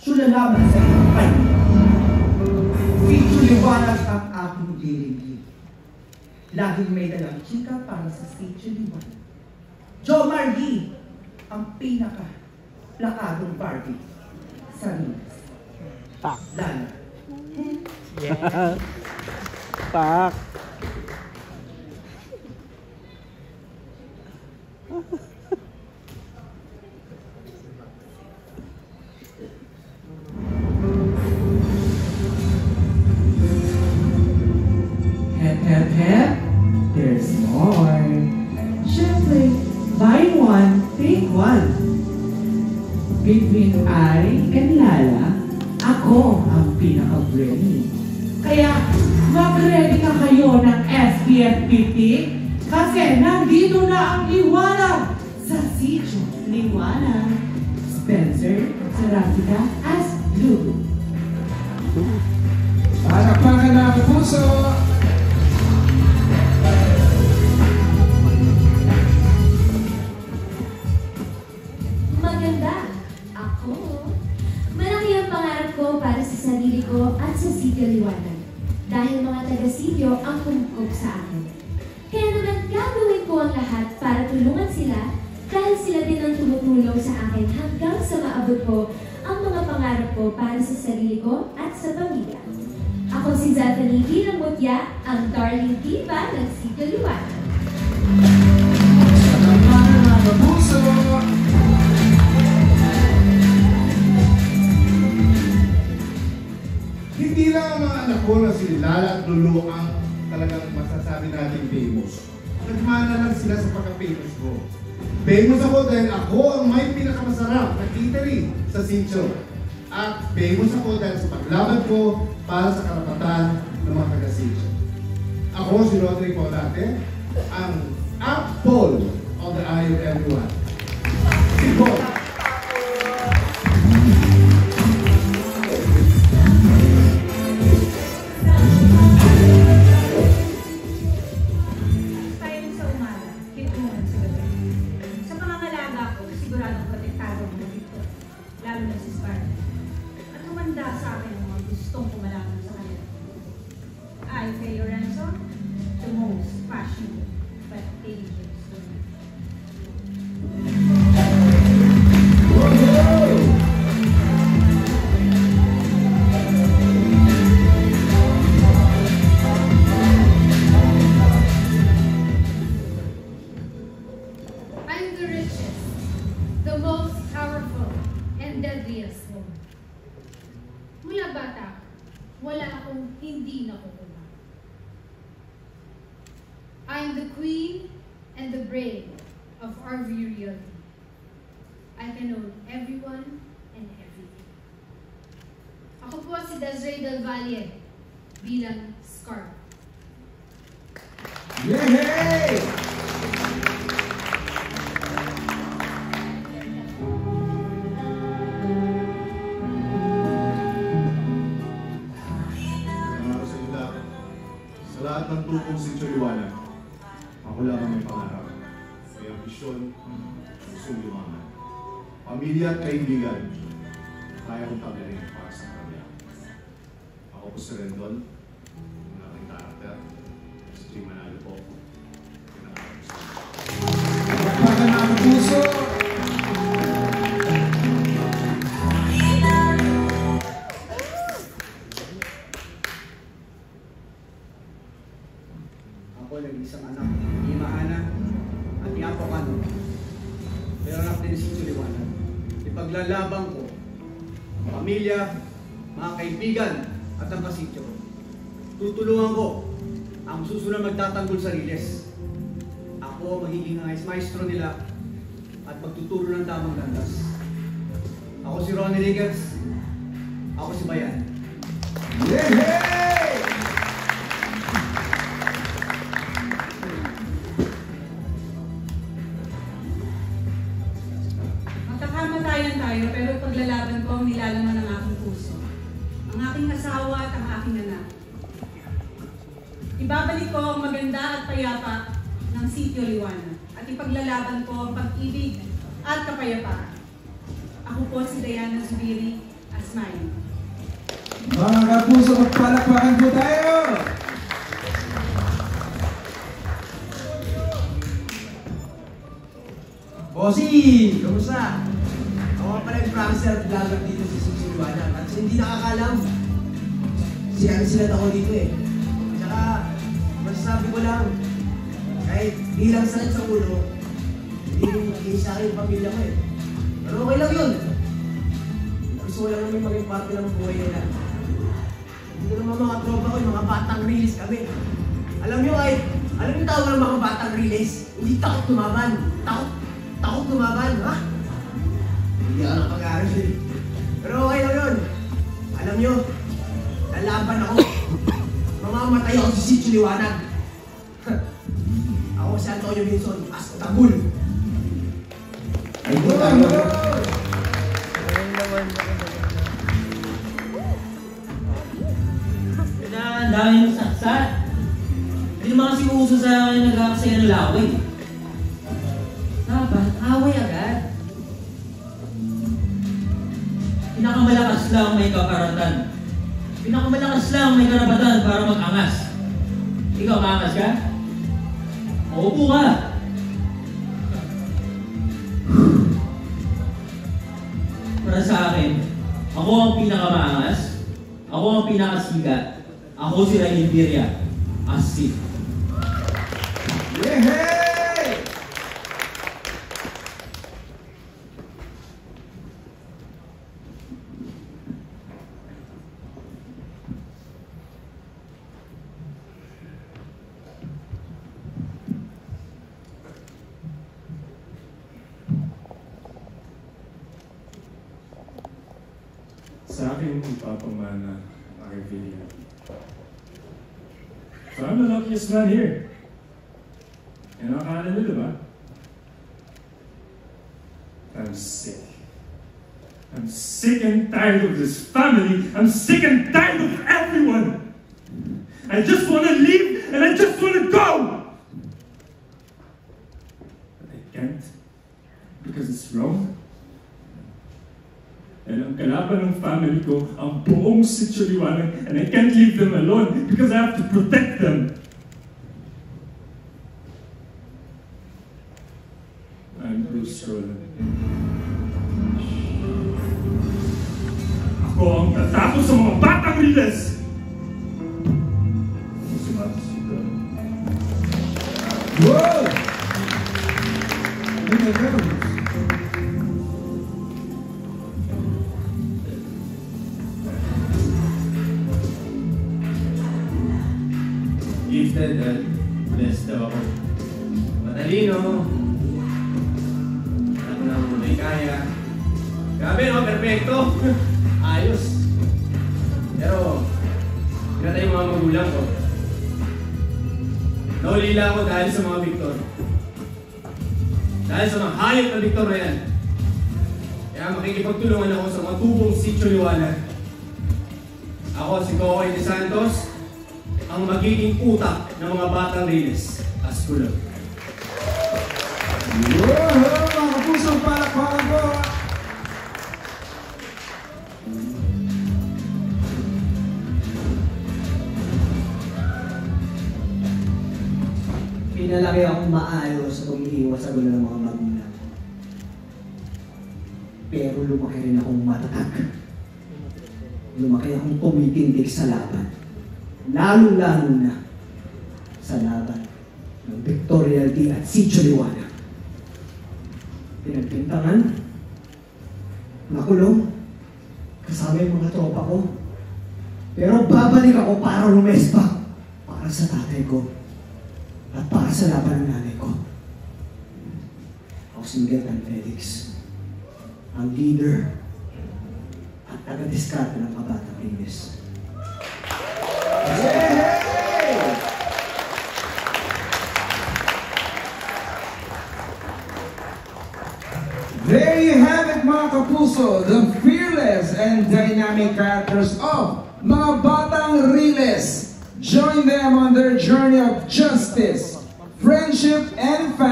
siya lalaban sa iyong kanya. Sitio Liwanag ang aking lilingin. Laging may dalang chika para sa Sitio Liwanag. Jo Marie, ang pinaka-plakadong Barbie sa Rinas. Pak. Lala. Yeah. Pak. Hep, there's more. Siyempre, buy one, take one. Between I and Lala, ako ang pinaka-brainy. Kaya, mag-ready na kayo ng SPF 50 kasi nandito na ang liwanag sa Sitio Liwanag. Spencer Sarafica as Blue. Palakpakan na ang puso! Maganda. Ako. Malaki ang pangarap ko para sa sarili ko at sa Sitio Liwanag. Dahil mga taga-sitio ang kumukop sa akin. Kaya naman gagawin ko ang lahat para tulungan sila dahil sila din ang tumutulong sa akin hanggang sa maabot ko ang mga pangarap ko para sa sarili ko at sa pamilya. Ako si Zathaniki Ramutya, ang darling diva ng Sitio Liwanag. Palakpakan na ang puso! Hindi lang ang mga anak ko na si Lala at Lulu ang talagang masasabi natin famous. Nagmana lang sila sa pagka-famous ko. Famous ako dahil ako ang may pinakamasarap na eatery sa Sitio. At famous ako dahil sa paglaban ko para sa karapatan ng mga taga-Sitio. Ako si Roderick Paulate, ang apple of the eye of everyone. Si Paul. I'm the queen and the brave of RV Realty. I can own everyone and everything. Ako po si Desiree Del Valle bilang Scar. Yay! Sa lahat ng tukong Sitio Liwanag, ako lang ang may pangarap. May ambisyon, gustong lumangan. Pamilya at kaibigan, kaya kong tagalin para sa kanila. Ako po si Rendon, ang aking karakter. Si Jim Manalo po. Pagpakan na ang puso! Ako nag-isang anak, ni Mahana at ni Apo Kano. Pero anak din si Sitio Liwanag. Ipaglalaban ko ang pamilya, mga kaibigan at ang kasityo ko. Tutulungan ko ang susunod magtatanggol sa Riles. Ako magiging maestro nila at magtuturo ng tamang landas. Ako si Ronnie Ricketts. Ako si Bayan. Yay! Magkakamatayan tayo pero paglalaban ko ang nilalaman ng aking puso. Ang aking asawa at ang aking anak. Ibabalik ko ang maganda at payapa ng Sitio Liwanag at ipaglalaban ko ang pag-ibig at kapayapaan. Ako po si Diana Zubiri, as mine. Mga kapuso, magpalakpakan po tayo! Bossy! Kamusta? Ako nga pala yung prancer at vlogger dito sa Sisiluanan. At hindi nakakalam, sila ako dito eh. Tsaka, masasabi ko lang, kahit bilang sakit sa ulo, hindi rin magiging sa akin yung pamilya ko eh. Pero okay lang yun. Gusto ko lang namin maging parte ng buhay nila. Dito naman mga tropa ko, yung mga batang release kami. Alam nyo yung tawag ng mga batang release? Hindi takot tumaban. Takot tumaban, ha? Hindi ako nakapag-aaral eh. Pero okay lang yun. Alam nyo, lalaban ako. Mamamatay ako sa Sitio Liwanag. Ako si Antonio Vinson, Astabul. Ay, ang dami mong saksat. Hindi naman kasi uso sa nagkakasaya ng laway. Dapat, away agad. Pinakamalakas lang may kakaratan. Pinakamalakas lang may karapatan para mag-angas. Ikaw, maangas ka? Uupo ka. Para sa akin, ako ang pinakamaangas. Ako ang pinakasigat. Ako si Ryan Imperia. Asif. Yehey! Sa akin, ipapamana ang Arvelia. So I'm the luckiest man here. And akala nyo, diba? I'm sick. I'm sick and tired of this family. I'm sick and tired of everyone. I just want to leave and I just want to go. But I can't because it's wrong. And ang kalaban ng family ko, ang buong Sitio Liwanag, and I can't leave them alone because I have to protect them. I'm Bruce Roland. Ako ang tatakot sa mga batang riles! Wow! Oh my God! Gifted at blessed daw ako. Matalino. Ako na may kaya. Grabe no, perfecto. Ayos. Pero, pinatay yung mga magulang ko. Naulila ako dahil sa mga Victor. Dahil sa mga hayop na Victor na yan. Kaya makikipagtulungan ako sa mga tubong Sitio Liwanag. Ako si Kokoy de Santos, ang magiging utak ng mga batang riles. Askulo. Wow! Mga kapusong palakpakan po! Pinalaki akong maayos sa umiiwas sa gulo ng mga magulang. Pero lumaki rin akong matatag. Lumaki akong tumitindig sa laban. Lalo-lalo na sa laban ng Victorialty at Sitio Liwanag. Pinagpintangan, nakulong, kasama yung mga tropa ko. Pero babalik ako para lumespak para sa tatay ko at para sa laban ng nanay ko. Ako si Miguel Tan Felix, ang leader at taga-diskarte ng mga batang riles. There you have it mga kapuso, the fearless and dynamic characters of mga batang riles. Join them on their journey of justice, friendship, and family.